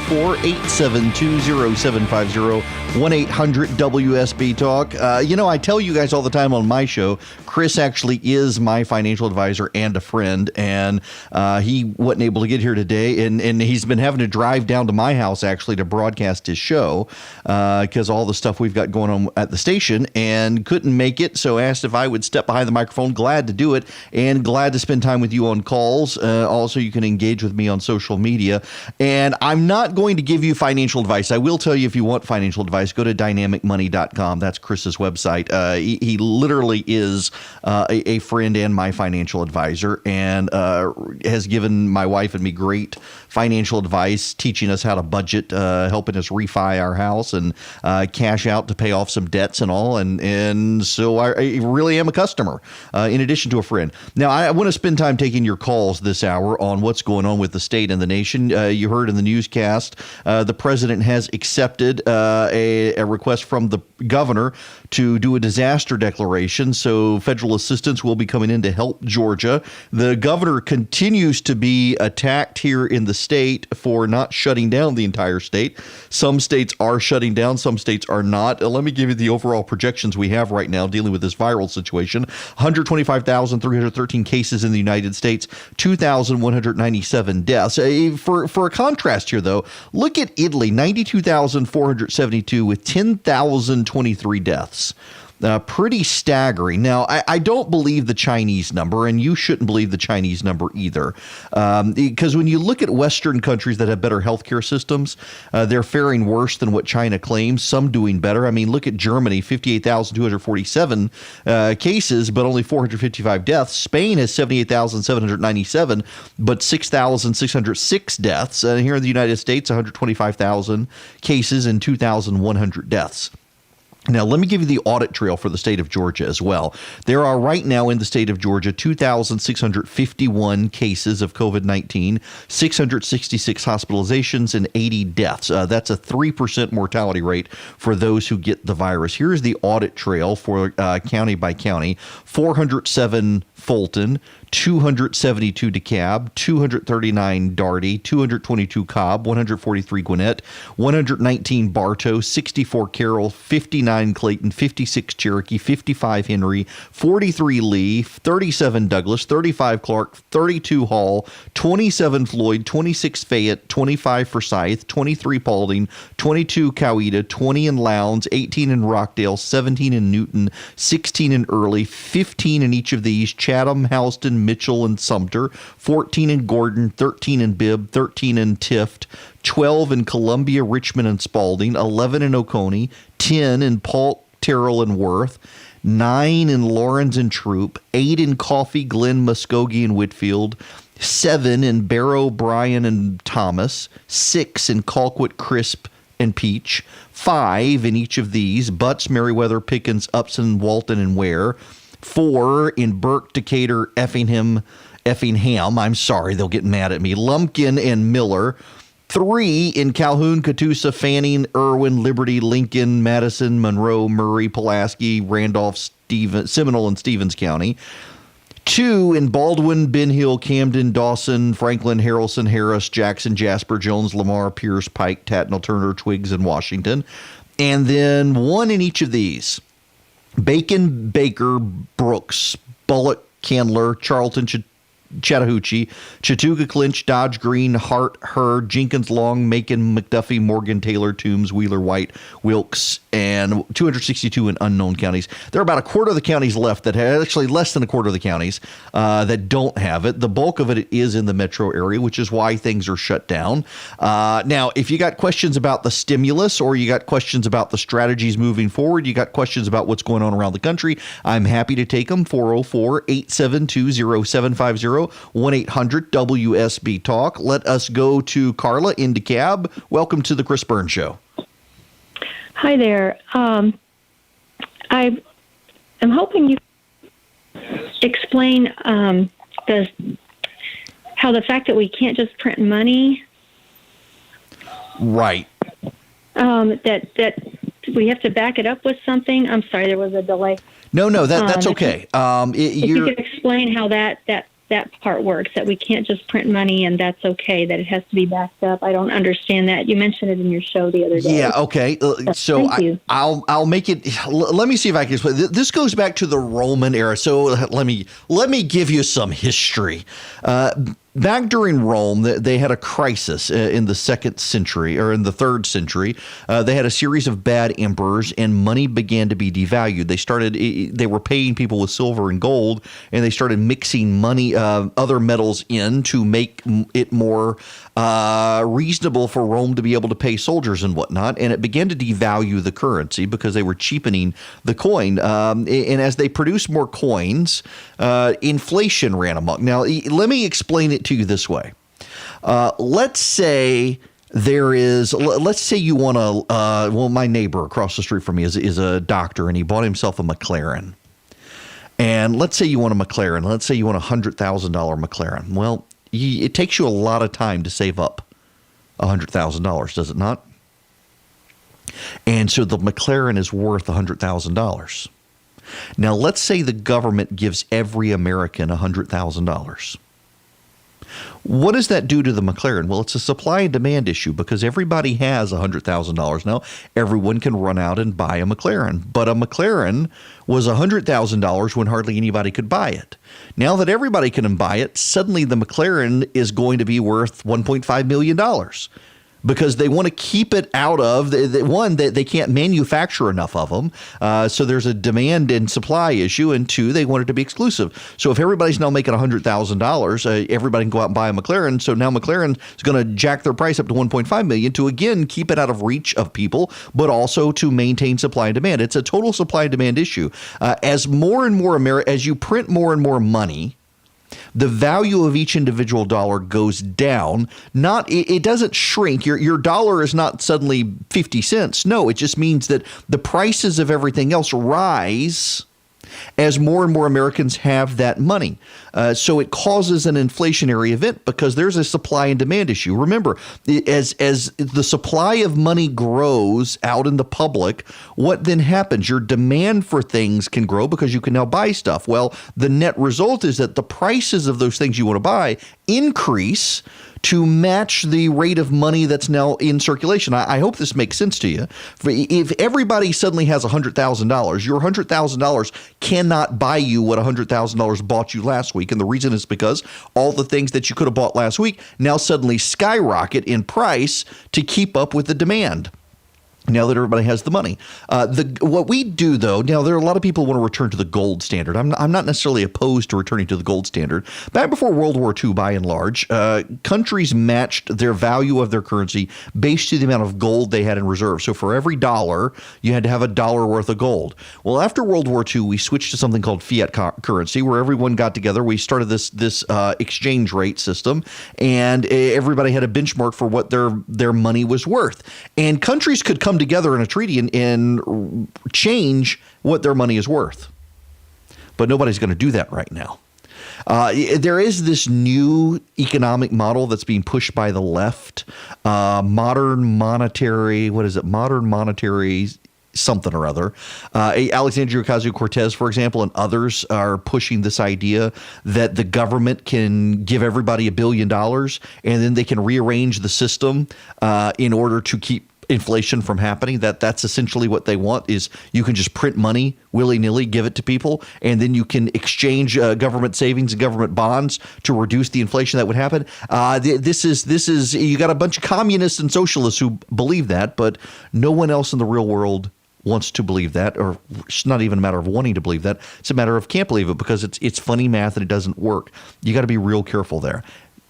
404-872-0750, 1-800-WSB Talk. I tell you guys all the time on my show, Chris actually is my financial advisor and a friend, and he wasn't able to get here today, and he's been having to drive down to my house actually to broadcast his show because all the stuff we've got going on at the station, and couldn't make it, so asked if I would step behind the microphone. Glad to do it, and glad to spend time with you on calls. Also, you can engage with me on social media, and I'm not going to give you financial advice. I will tell you, if you want financial advice, go to dynamicmoney.com. That's Chris's website. He literally is a friend and my financial advisor, and has given my wife and me great financial advice, teaching us how to budget, helping us refi our house and cash out to pay off some debts and all. And so I really am a customer, in addition to a friend. Now, I want to spend time taking your calls this hour on what's going on with the state and the nation. You heard in the newscast, the president has accepted a request from the governor to do a disaster declaration. So federal assistance will be coming in to help Georgia. The governor continues to be attacked here in the state for not shutting down the entire state. Some states are shutting down, some states are not. Let me give you the overall projections we have right now dealing with this viral situation. 125,313 cases in the United States, 2,197 deaths. For a contrast here, though, look at Italy, 92,472 with 10,023 deaths. Pretty staggering. Now, I don't believe the Chinese number, and you shouldn't believe the Chinese number either. Because when you look at Western countries that have better healthcare systems, they're faring worse than what China claims, some doing better. I mean, look at Germany, 58,247 cases, but only 455 deaths. Spain has 78,797, but 6,606 deaths. And here in the United States, 125,000 cases and 2,100 deaths. Now, let me give you the audit trail for the state of Georgia as well. There are right now in the state of Georgia 2,651 cases of COVID-19, 666 hospitalizations, and 80 deaths. That's a 3% mortality rate for those who get the virus. Here's the audit trail for county by county. 407 Fulton, 272 DeKalb, 239 Darty, 222 Cobb, 143 Gwinnett, 119 Bartow, 64 Carroll, 59 Clayton, 56 Cherokee, 55 Henry, 43 Lee, 37 Douglas, 35 Clark, 32 Hall, 27 Floyd, 26 Fayette, 25 Forsyth, 23 Paulding, 22 Coweta, 20 in Lowndes, 18 in Rockdale, 17 in Newton, 16 in Early, 15 in each of these, Chatham, Houston, Mitchell, and Sumter, 14 in Gordon, 13 in Bibb, 13 in Tift, 12 in Columbia, Richmond, and Spalding, 11 in Oconee, 10 in Polk, Terrell, and Worth, 9 in Lawrence and Troop, 8 in Coffee, Glen, Muskogee, and Whitfield, 7 in Barrow, Bryan, and Thomas, 6 in Colquitt, Crisp, and Peach, 5 in each of these, Butts, Meriwether, Pickens, Upson, Walton, and Ware, 4 in Burke, Decatur, Effingham, I'm sorry, they'll get mad at me, Lumpkin, and Miller, 3 in Calhoun, Catoosa, Fanning, Irwin, Liberty, Lincoln, Madison, Monroe, Murray, Pulaski, Randolph, Seminole, and Stevens County, 2 in Baldwin, Ben Hill, Camden, Dawson, Franklin, Harrelson, Harris, Jackson, Jasper, Jones, Lamar, Pierce, Pike, Tatnall, Turner, Twiggs, and Washington, and then 1 in each of these. Bacon, Baker, Brooks, Bullock, Candler, Charlton, Chattahoochee, Chattooga, Clinch, Dodge, Green, Hart, Hurd, Jenkins, Long, Macon, McDuffie, Morgan, Taylor, Toombs, Wheeler, White, Wilkes, and 262 in unknown counties. There are about a quarter of the counties left that have, actually less than a quarter of the counties that don't have it. The bulk of it is in the metro area, which is why things are shut down. Now, if you got questions about the stimulus, or you got questions about the strategies moving forward, you got questions about what's going on around the country, I'm happy to take them. 404-872-0750, 1-800-WSB Talk. Let us go to Carla in DeKalb. Welcome to the Chris Burns Show. Hi there. I am hoping you explain how the fact that we can't just print money, right? That we have to back it up with something. I'm sorry, there was a delay. No, that's okay. If you could explain how that that part works, that we can't just print money and that's okay, that it has to be backed up. I don't understand that. You mentioned it in your show the other day. Yeah, okay. So Thank you. I'll make it. Let me see if I can explain. This goes back to the Roman era. So let me give you some history. Back during Rome, they had a crisis in the second century or in the third century. They had a series of bad emperors, and money began to be devalued. They were paying people with silver and gold, and they started mixing money, other metals in to make it more reasonable for Rome to be able to pay soldiers and whatnot. And it began to devalue the currency because they were cheapening the coin. And as they produced more coins, inflation ran amok. Now, let me explain it to you this way. Let's say you want to, my neighbor across the street from me is a doctor, and he bought himself a McLaren. And let's say you want a McLaren. Let's say you want a $100,000 McLaren. Well, it takes you a lot of time to save up $100,000, does it not? And so the McLaren is worth $100,000. Now, let's say the government gives every American $100,000. What does that do to the McLaren? Well, it's a supply and demand issue because everybody has $100,000 now. Everyone can run out and buy a McLaren. But a McLaren was $100,000 when hardly anybody could buy it. Now that everybody can buy it, suddenly the McLaren is going to be worth $1.5 million. Because they want to keep it out of they can't manufacture enough of them. So there's a demand and supply issue. And two, they want it to be exclusive. So if everybody's now making $100,000, everybody can go out and buy a McLaren. So now McLaren is going to jack their price up to $1.5 million to, again, keep it out of reach of people, but also to maintain supply and demand. It's a total supply and demand issue. As more and more as you print more and more money, the value of each individual dollar goes down. It doesn't shrink. Your dollar is not suddenly 50 cents. No, it just means that the prices of everything else rise as more and more Americans have that money. So it causes an inflationary event because there's a supply and demand issue. Remember, as the supply of money grows out in the public, what then happens? Your demand for things can grow because you can now buy stuff. Well, the net result is that the prices of those things you want to buy increase to match the rate of money that's now in circulation. I hope this makes sense to you. If everybody suddenly has $100,000, your $100,000 cannot buy you what $100,000 bought you last week. And the reason is because all the things that you could have bought last week now suddenly skyrocket in price to keep up with the demand. Now that everybody has the money. What we do, though, now there are a lot of people who want to return to the gold standard. I'm not necessarily opposed to returning to the gold standard. Back before World War II, by and large, countries matched their value of their currency based to the amount of gold they had in reserve. So for every dollar, you had to have a dollar worth of gold. Well, after World War II, we switched to something called fiat currency, where everyone got together. We started this exchange rate system, and everybody had a benchmark for what their money was worth. And countries could come together in a treaty and change what their money is worth. But nobody's going to do that right now. There is this new economic model that's being pushed by the left, modern monetary something or other. Alexandria Ocasio-Cortez, for example, and others are pushing this idea that the government can give everybody $1 billion and then they can rearrange the system in order to keep inflation from happening. That's essentially what they want, is you can just print money willy-nilly, give it to people, and then you can exchange government savings and government bonds to reduce the inflation that would happen. This is you got a bunch of communists and socialists who believe that, but no one else in the real world wants to believe that, or it's not even a matter of wanting to believe that. It's a matter of can't believe it because it's funny math and it doesn't work. You got to be real careful there.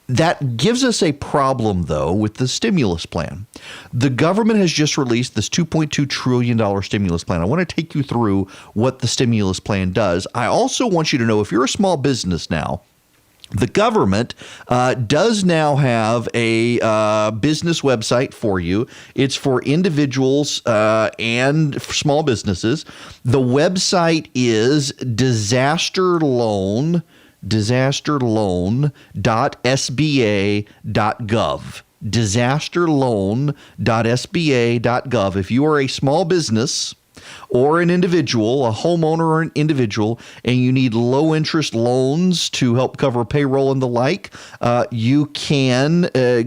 That gives us a problem, though, with the stimulus plan. The government has just released this $2.2 trillion stimulus plan. I want to take you through what the stimulus plan does. I also want you to know, if you're a small business now, the government does now have a business website for you. It's for individuals and small businesses. The website is disasterloan.sba.gov. Disasterloan.sba.gov. If you are a small business or an individual, a homeowner or an individual, and you need low interest loans to help cover payroll and the like, you can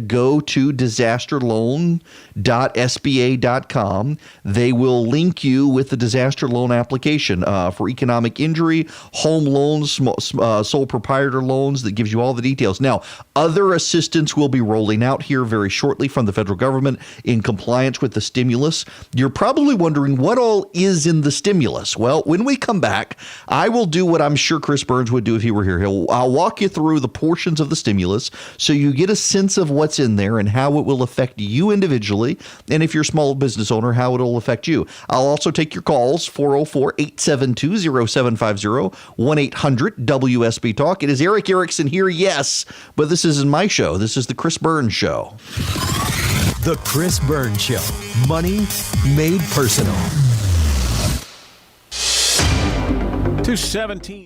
go to disasterloan.sba.com. They will link you with the disaster loan application for economic injury, home loans, sole proprietor loans that gives you all the details. Now, other assistance will be rolling out here very shortly from the federal government in compliance with the stimulus. You're probably wondering what all is in the stimulus. Well, when we come back, I will do what I'm sure Chris Burns would do if he were here. I'll walk you through the portions of the stimulus so you get a sense of what's in there and how it will affect you individually. And if you're a small business owner, how it will affect you. I'll also take your calls, 404-872-0750, 1-800-WSB Talk. It is Erick Erickson here, yes, but this isn't my show. This is the Chris Burns Show. The Chris Burns Show. Money made personal. 217.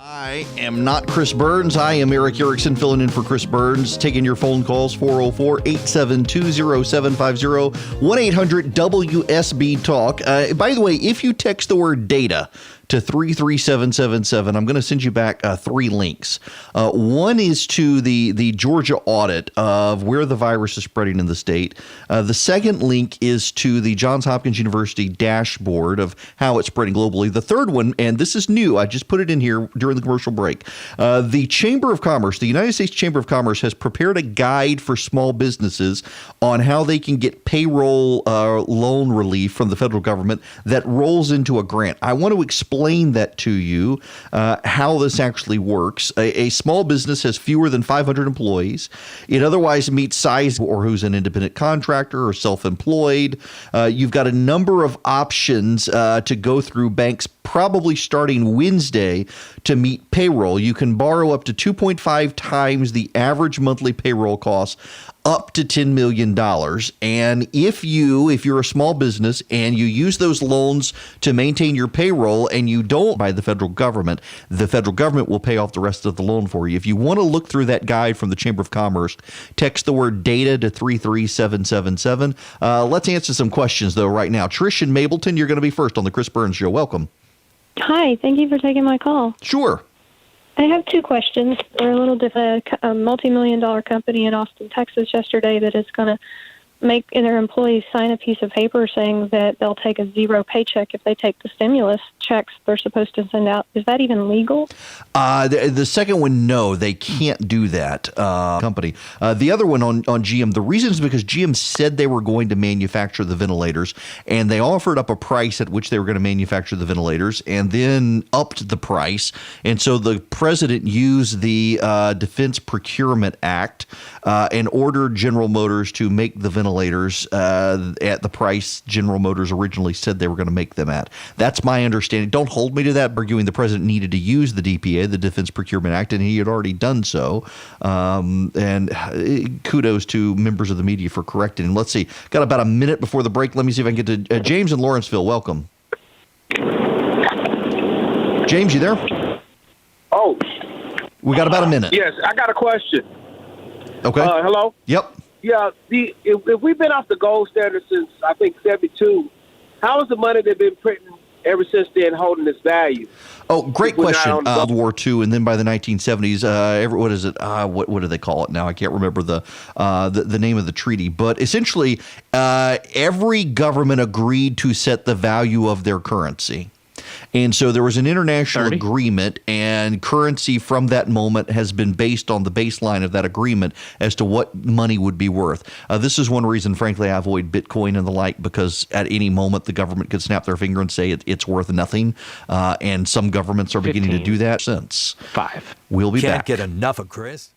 I am not Chris Burns. I am Eric Erickson filling in for Chris Burns, taking your phone calls 404-872-0750, 1-800-WSB-TALK. By the way, if you text the word data to 33777, I'm going to send you back 3 links. One is to the Georgia audit of where the virus is spreading in the state. The second link is to the Johns Hopkins University dashboard of how it's spreading globally. The third one, and this is new, I just put it in here during the commercial break. The Chamber of Commerce, the United States Chamber of Commerce, has prepared a guide for small businesses on how they can get payroll loan relief from the federal government that rolls into a grant. I want to explain that to you, how this actually works. A small business has fewer than 500 employees. It otherwise meets size or who's an independent contractor or self-employed. You've got a number of options to go through banks probably starting Wednesday to meet payroll. You can borrow up to 2.5 times the average monthly payroll cost, up to $10 million. And if you're a small business and you use those loans to maintain your payroll and you don't buy the federal government will pay off the rest of the loan for you. If you want to look through that guide from the Chamber of Commerce, text the word data to 33777. Let's answer some questions, though, right now. Trish in Mableton, you're going to be first on the Chris Burns Show. Welcome. Hi, thank you for taking my call. Sure. I have 2 questions. They're a little different. A multi-million-dollar company in Austin, Texas yesterday that is going to make their employees sign a piece of paper saying that they'll take a 0 paycheck if they take the stimulus checks they're supposed to send out. Is that even legal? The second one, no, they can't do that, company. The other one on GM, the reason is because GM said they were going to manufacture the ventilators, and they offered up a price at which they were going to manufacture the ventilators and then upped the price. And so the president used the Defense Procurement Act and ordered General Motors to make the ventilators at the price General Motors originally said they were going to make them at. That's my understanding. Don't hold me to that, arguing the president needed to use the DPA, the Defense Procurement Act, and he had already done so. And kudos to members of the media for correcting him. Let's see. Got about a minute before the break. Let me see if I can get to James in Lawrenceville. Welcome. James, you there? Oh. We got about a minute. Yes, I got a question. Okay. Hello? Yep. Yeah, if we've been off the gold standard since, I think, 72, how is the money they've been printing ever since then holding its value? Oh, great question. World War II, and then by the 1970s, what is it? What do they call it now? I can't remember the name of the treaty. But essentially, every government agreed to set the value of their currency. And so there was an international agreement, and currency from that moment has been based on the baseline of that agreement as to what money would be worth. This is one reason, frankly, I avoid Bitcoin and the like, because at any moment the government could snap their finger and say it's worth nothing. And some governments are beginning to do that since. 5. We'll be back. Can't get enough of Chris.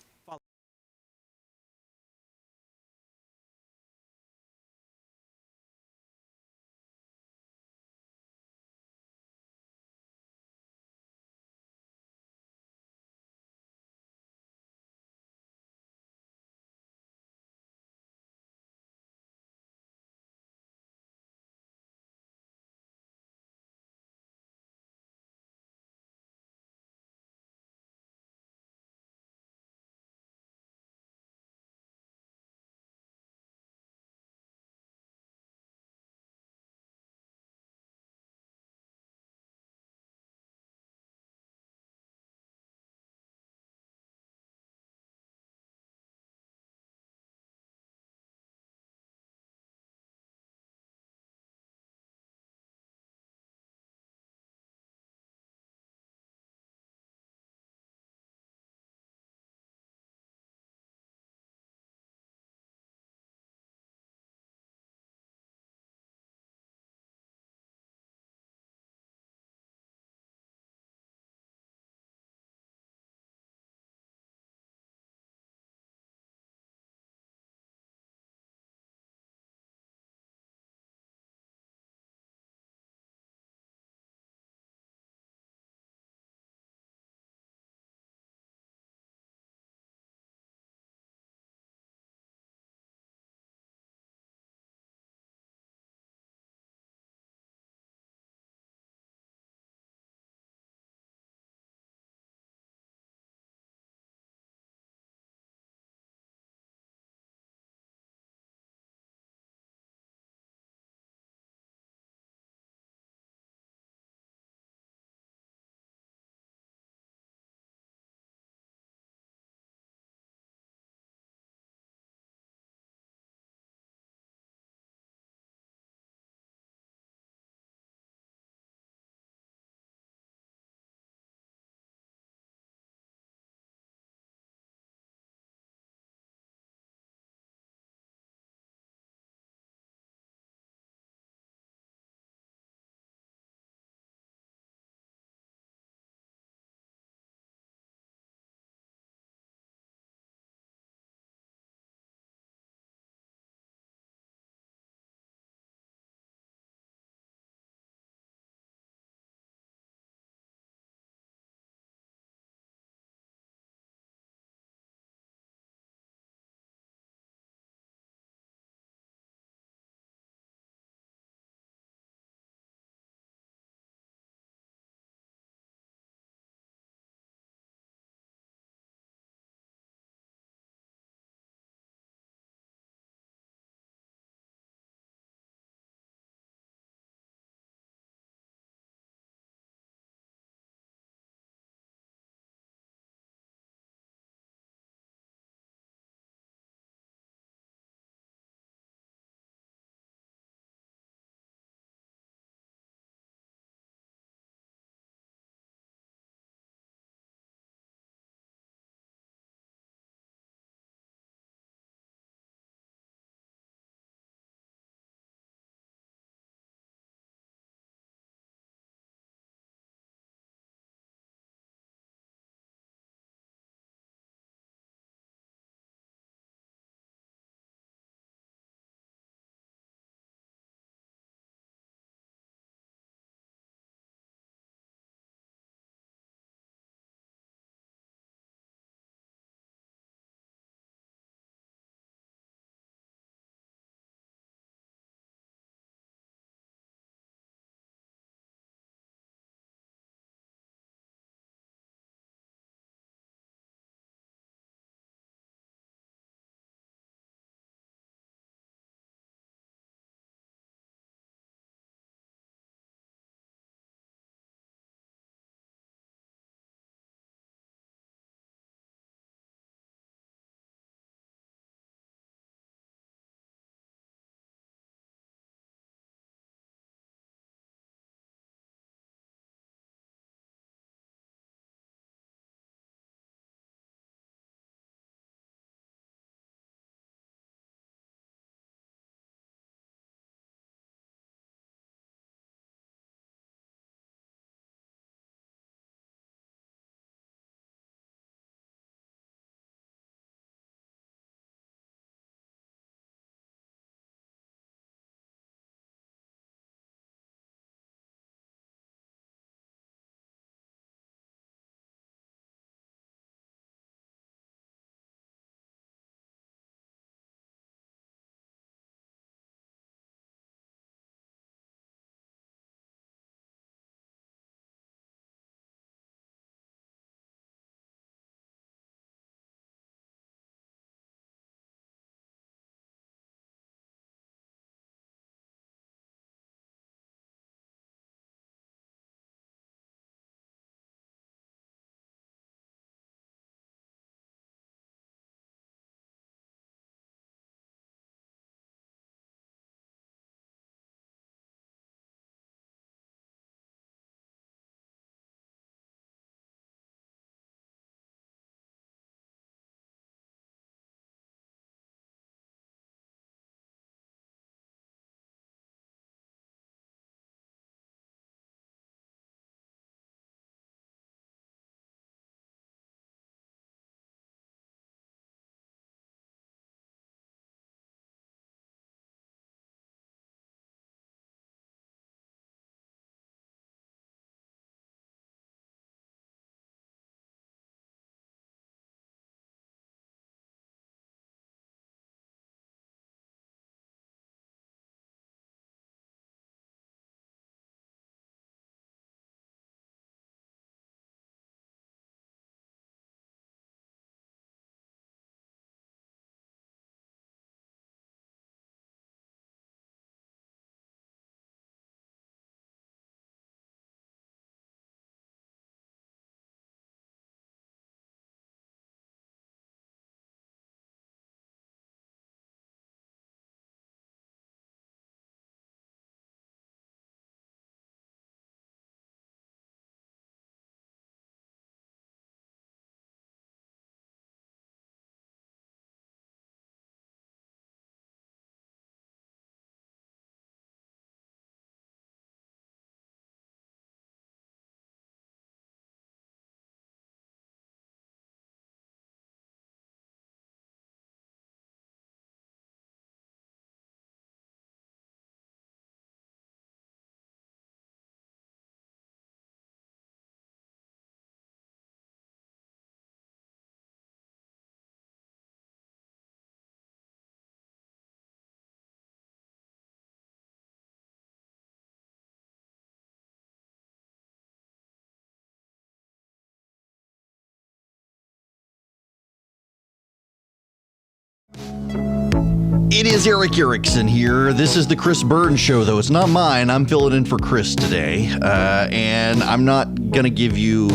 It is Eric Erickson here. This is the Chris Burns Show, though. It's not mine. I'm filling in for Chris today. And I'm not going to give you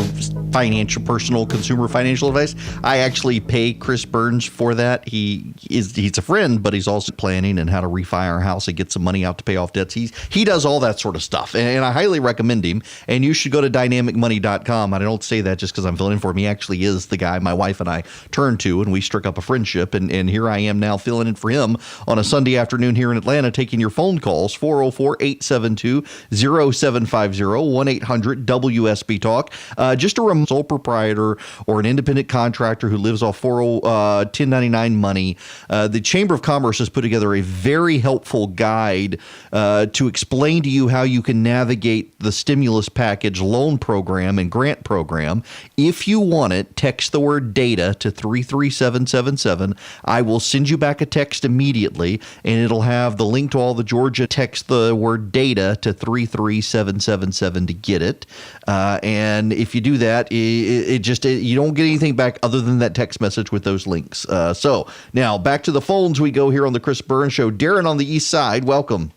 personal consumer financial advice. I actually pay Chris Burns for that. He's a friend, but he's also planning and how to refi our house and get some money out to pay off debts. He does all that sort of stuff. And I highly recommend him. And you should go to dynamicmoney.com. I don't say that just because I'm filling in for him. He actually is the guy my wife and I turn to, and we struck up a friendship. And here I am now filling in for him on a Sunday afternoon here in Atlanta, taking your phone calls, 404-872-0750, 1-800-WSB Talk. Just a sole proprietor or an independent contractor who lives off 1099 money. The Chamber of Commerce has put together a very helpful guide to explain to you how you can navigate the stimulus package loan program and grant program. If you want it, text the word data to 33777. I will send you back a text immediately, and it'll have the link to all the Georgia. Text the word data to 33777 to get it. And if you do that, you don't get anything back other than that text message with those links. So now back to the phones we go here on the Chris Burns Show. Darren on the East Side, welcome.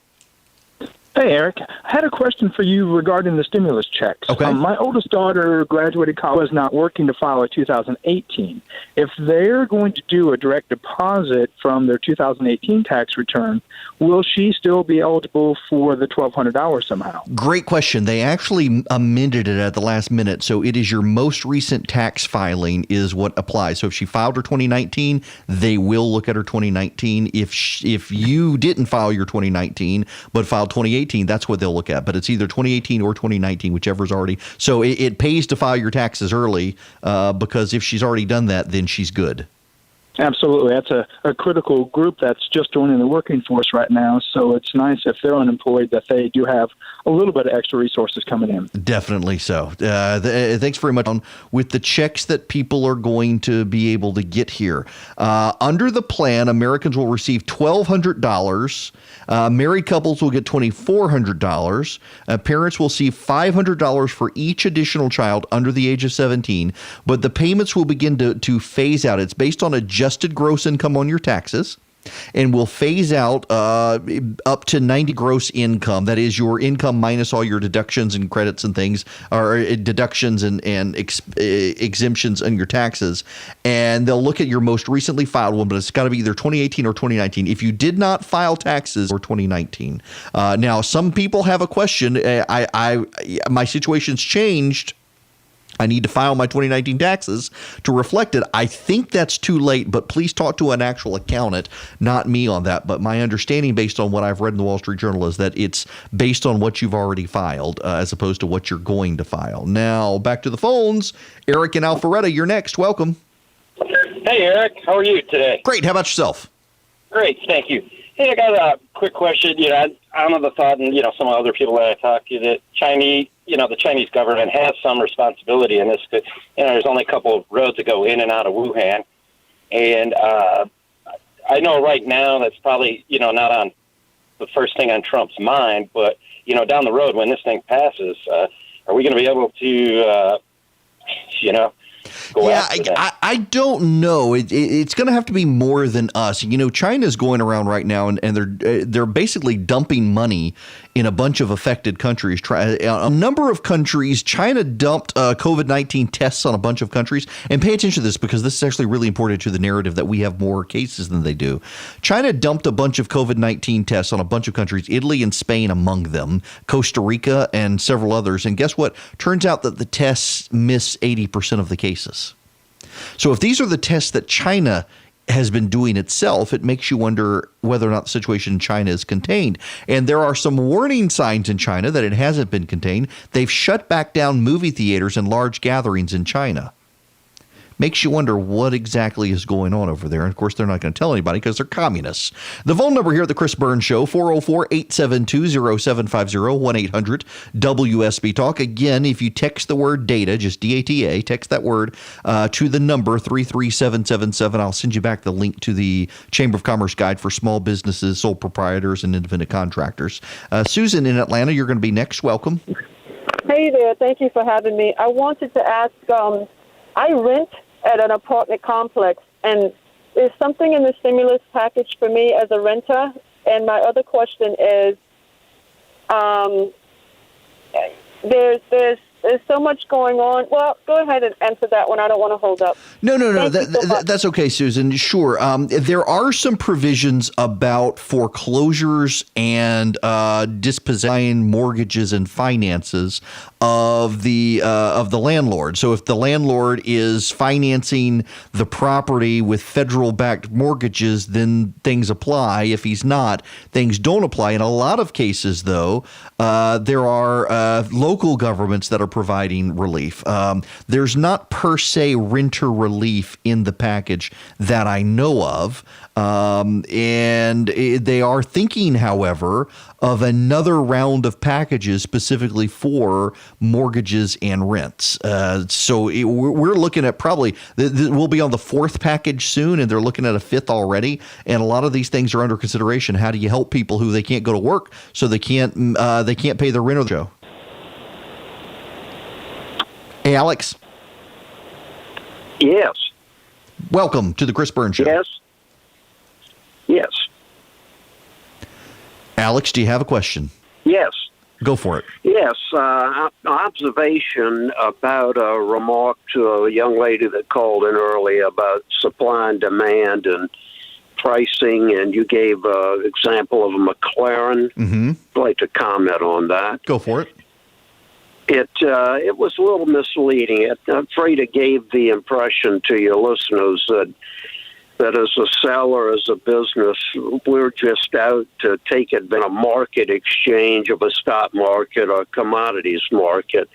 Hey, Eric. I had a question for you regarding the stimulus checks. Okay. My oldest daughter graduated college, is not working to file a 2018. If they're going to do a direct deposit from their 2018 tax return, will she still be eligible for the $1,200 somehow? Great question. They actually amended it at the last minute. So it is your most recent tax filing is what applies. So if she filed her 2019, they will look at her 2019. If you didn't file your 2019 but filed 2018, that's what they'll look at. But it's either 2018 or 2019, whichever's already. So it pays to file your taxes early because if she's already done that, then she's good. Absolutely. That's a critical group that's just joining the working force right now. So it's nice if they're unemployed that they do have a little bit of extra resources coming in. Definitely so. Thanks very much. With the checks that people are going to be able to get here, under the plan, Americans will receive $1,200. Married couples will get $2,400. Parents will receive $500 for each additional child under the age of 17. But the payments will begin to phase out. It's based on adjusted gross income on your taxes, and will phase out up to 90 gross income. That is your income minus all your deductions and credits and things, or deductions and exemptions on your taxes. And they'll look at your most recently filed one, but it's got to be either 2018 or 2019. If you did not file taxes or 2019. Now, some people have a question. My situation's changed. I need to file my 2019 taxes to reflect it. I think that's too late, but please talk to an actual accountant, not me on that. But my understanding based on what I've read in the Wall Street Journal is that it's based on what you've already filed as opposed to what you're going to file. Now, back to the phones. Eric in Alpharetta, you're next. Welcome. Hey, Eric. How are you today? Great. How about yourself? Great. Thank you. Hey, I got a quick question. I'm of the thought, and, some other people that I talk to, that the Chinese government has some responsibility in this. There's only a couple of roads that go in and out of Wuhan. And I know right now that's probably, not on the first thing on Trump's mind, but, down the road when this thing passes, are we going to be able to, I don't know. It's going to have to be more than us. China's going around right now, and they're basically dumping money in a bunch of affected countries. A number of countries, China dumped COVID-19 tests on a bunch of countries. And pay attention to this because this is actually really important to the narrative that we have more cases than they do. China dumped a bunch of COVID-19 tests on a bunch of countries, Italy and Spain among them, Costa Rica and several others. And guess what? Turns out that the tests miss 80% of the cases. So if these are the tests that China has been doing itself, it makes you wonder whether or not the situation in China is contained. And there are some warning signs in China that it hasn't been contained. They've shut back down movie theaters and large gatherings in China. Makes you wonder what exactly is going on over there. And, of course, they're not going to tell anybody because they're communists. The phone number here at the Chris Burns Show, 404-872-0750, 1-800-WSB Talk. Again, if you text the word data, just D-A-T-A, text that word to the number 33777. I'll send you back the link to the Chamber of Commerce guide for small businesses, sole proprietors, and independent contractors. Susan in Atlanta, you're going to be next. Welcome. Hey there. Thank you for having me. I wanted to ask, I rent at an apartment complex, and is something in the stimulus package for me as a renter? And my other question is, there's so much going on. Well, go ahead and answer that one. I don't want to hold up. No. Thank you so much. That's okay, Susan. Sure. There are some provisions about foreclosures and dispossessing mortgages and finances of the landlord. So if the landlord is financing the property with federal-backed mortgages, then things apply. If he's not, things don't apply. In a lot of cases, though, there are local governments that are providing relief. There's not per se renter relief in the package that I know of. And they are thinking, however, of another round of packages specifically for mortgages and rents. So we're looking at probably, we'll be on the fourth package soon, and they're looking at a fifth already. And a lot of these things are under consideration. How do you help people who they can't go to work, so they can't pay their rent or Joe? Hey, Alex. Yes. Welcome to the Chris Burns Show. Yes. Alex, do you have a question? Yes. Go for it. Yes. Observation about a remark to a young lady that called in earlier about supply and demand and pricing, and you gave an example of a McLaren. Mm-hmm. I'd like to comment on that. Go for it. It was a little misleading. I'm afraid it gave the impression to your listeners that as a seller, as a business, we're just out to take advantage of a market exchange of a stock market or commodities market.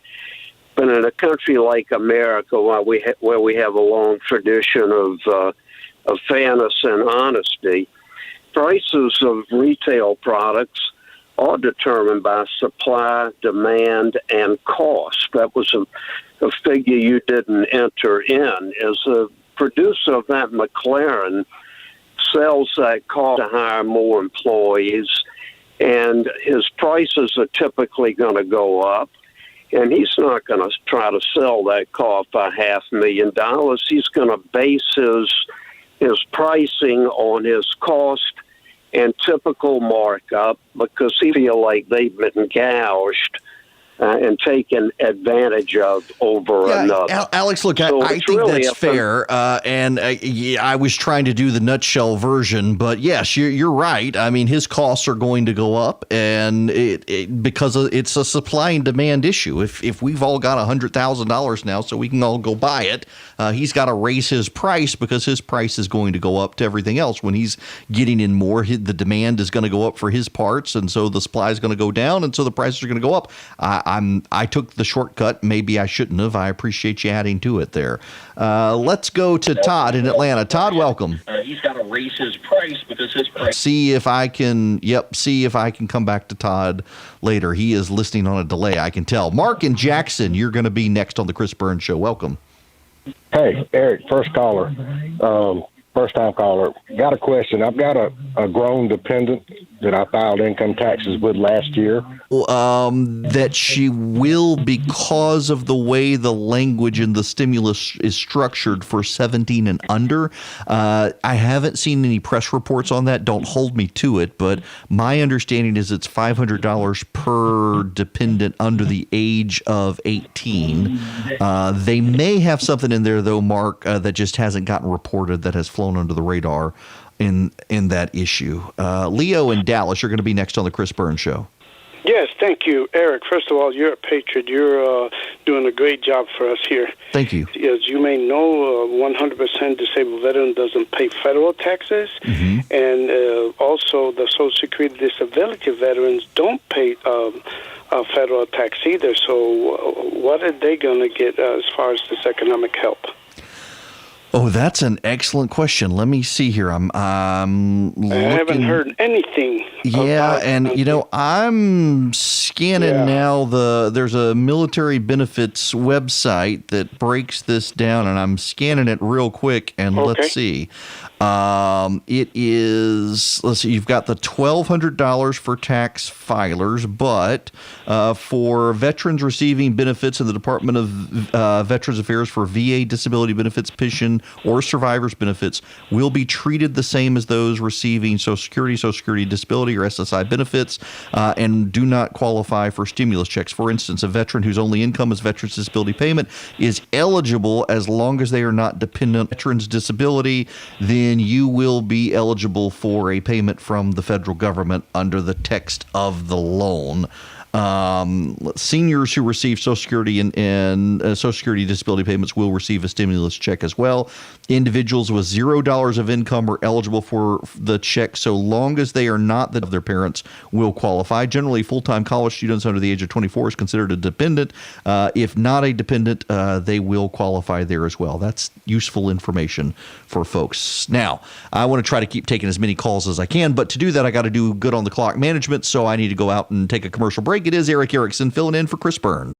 But in a country like America, where we have a long tradition of fairness and honesty, prices of retail products are determined by supply, demand, and cost. That was a figure you didn't enter in. As a producer of that McLaren sells that car to hire more employees, and his prices are typically going to go up. And he's not going to try to sell that car for $500,000. He's going to base his pricing on his cost and typical markup, because he feel like they've been gouged and taken advantage of over another. Alex, look, I think really that's fair. And I was trying to do the nutshell version, but yes, you're right. I mean, his costs are going to go up, and because it's a supply and demand issue. If we've all got $100,000 now, so we can all go buy it, he's got to raise his price, because his price is going to go up to everything else. When he's getting in more, the demand is going to go up for his parts, and so the supply is going to go down, and so the prices are going to go up. I took the shortcut. Maybe I shouldn't have. I appreciate you adding to it there. Let's go to Todd in Atlanta. Todd, welcome. He's got to raise his price because his price. See if I can come back to Todd later. He is listening on a delay, I can tell. Mark and Jackson, you're going to be next on the Chris Burns Show. Welcome. Hey, Eric, first caller. First-time caller. Got a question. I've got a grown dependent that I filed income taxes with last year. That she will, because of the way the language in the stimulus is structured for 17 and under. I haven't seen any press reports on that. Don't hold me to it, but my understanding is it's $500 per dependent under the age of 18. They may have something in there, though, Mark, that just hasn't gotten reported, that has flown under the radar in that issue. Leo in Dallas, you're going to be next on the Chris Burns Show. Yes, thank you, Eric. First of all, you're a patriot. You're doing a great job for us here. Thank you. As you may know, 100% disabled veteran doesn't pay federal taxes, and also the Social Security disability veterans don't pay federal tax either. So what are they going to get as far as this economic help? Oh, that's an excellent question. Let me see here. I haven't heard anything. Yeah, and I'm scanning now. There's a military benefits website that breaks this down, and I'm scanning it real quick. And let's see. It is, let's see, you've got the $1,200 for tax filers, but for veterans receiving benefits in the Department of Veterans Affairs for VA disability benefits, pension, or survivors benefits will be treated the same as those receiving Social Security disability, or SSI benefits, and do not qualify for stimulus checks. For instance, a veteran whose only income is veterans disability payment is eligible as long as they are not dependent on veterans disability. Then you will be eligible for a payment from the federal government under the text of the loan. Seniors who receive Social Security and Social Security disability payments will receive a stimulus check as well. Individuals with $0 of income are eligible for the check so long as they are not that of their parents will qualify. Generally, full-time college students under the age of 24 is considered a dependent. If not a dependent, they will qualify there as well. That's useful information for folks. Now, I want to try to keep taking as many calls as I can, but to do that, I got to do good on the clock management, so I need to go out and take a commercial break. It is Erick Erickson filling in for Chris Byrne.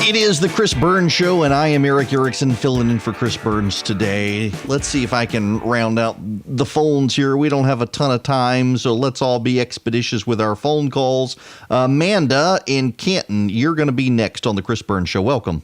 It is the Chris Burns Show, and I am Eric Erickson filling in for Chris Burns today. Let's see if I can round out the phones here. We don't have a ton of time, so let's all be expeditious with our phone calls. Amanda in Canton, you're going to be next on the Chris Burns Show. Welcome.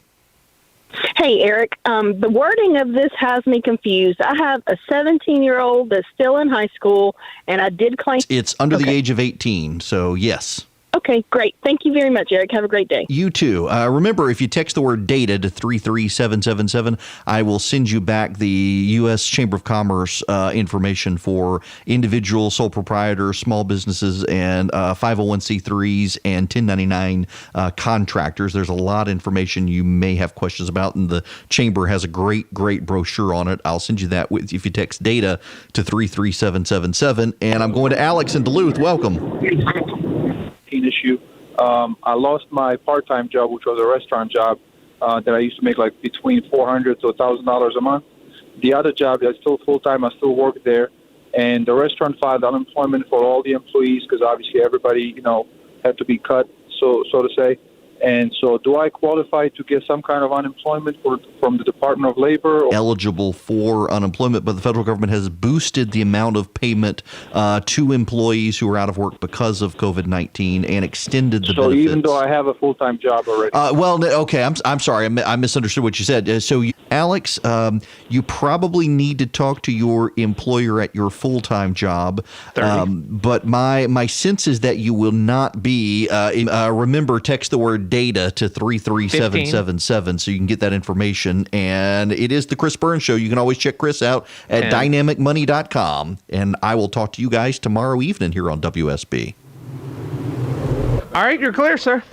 Hey, Eric. The wording of this has me confused. I have a 17-year-old that's still in high school, and I did claim... It's under the age of 18, so yes. Okay, great. Thank you very much, Eric. Have a great day. You too. Remember, if you text the word data to 33777, I will send you back the U.S. Chamber of Commerce information for individual sole proprietors, small businesses, and 501c3s and 1099 contractors. There's a lot of information you may have questions about, and the Chamber has a great brochure on it. I'll send you that if you text data to 33777. And I'm going to Alex in Duluth. Welcome. Issue. I lost my part-time job, which was a restaurant job that I used to make like between $400 to $1,000 a month. The other job is still full-time. I still work there, and the restaurant filed unemployment for all the employees because obviously everybody, had to be cut, so to say. And so, do I qualify to get some kind of unemployment from the Department of Labor? Eligible for unemployment, but the federal government has boosted the amount of payment to employees who are out of work because of COVID-19 and extended the benefits. So even though I have a full-time job already? Okay, I'm sorry. I misunderstood what you said. Alex, you probably need to talk to your employer at your full-time job. But my sense is that you will not be. Remember, text the word data to 33777 so you can get that information. And it is the Chris Burns Show. You can always check Chris out at dynamicmoney.com. And I will talk to you guys tomorrow evening here on WSB. All right, you're clear, sir.